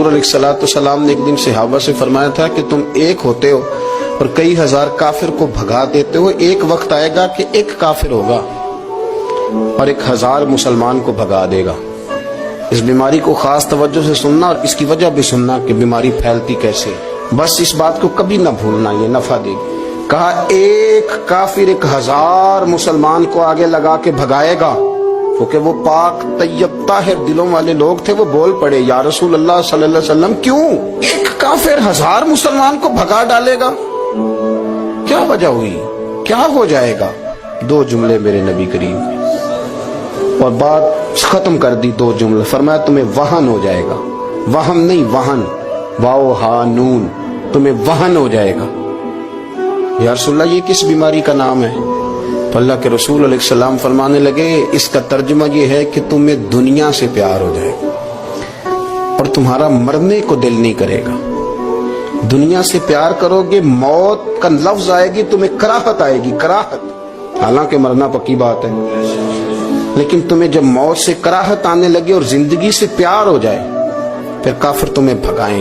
حضور علیہ السلام نے ایک دن صحابہ سے فرمایا تھا کہ تم ایک ہوتے ہو اور کئی ہزار کافر کو بھگا دیتے ہو، ایک وقت آئے گا کہ ایک کافر ہوگا اور 1000 مسلمان کو بھگا دے گا۔ اس بیماری کو خاص توجہ سے سننا اور اس کی وجہ بھی سننا کہ بیماری پھیلتی کیسے، بس اس بات کو کبھی نہ بھولنا، یہ نفع دے گی۔ کہا ایک کافر 1000 مسلمان کو آگے لگا کے بھگائے گا، کیونکہ وہ پاک طیب طاہر دلوں والے لوگ تھے۔ وہ بول پڑے یا رسول اللہ صلی اللہ علیہ وسلم کیوں ایک کافر 1000 مسلمان کو بھگا ڈالے گا؟ کیا وجہ ہوئی، کیا ہو جائے گا؟ 2 جملے میرے نبی کریم نے، اور بات ختم کر دی 2 جملے۔ فرمایا تمہیں وہن ہو جائے گا، وہم نہیں وہن، واو ہا نون، تمہیں وہن ہو جائے گا۔ یا رسول اللہ یہ کس بیماری کا نام ہے؟ تو اللہ کے رسول علیہ السلام فرمانے لگے اس کا ترجمہ یہ ہے کہ تمہیں دنیا سے پیار ہو جائے گا اور تمہارا مرنے کو دل نہیں کرے گا۔ دنیا سے پیار کرو گے، موت کا لفظ آئے گی تمہیں کراہت آئے گی، کراہت، حالانکہ مرنا پکی بات ہے، لیکن تمہیں جب موت سے کراہت آنے لگے اور زندگی سے پیار ہو جائے پھر کافر تمہیں بھگائیں۔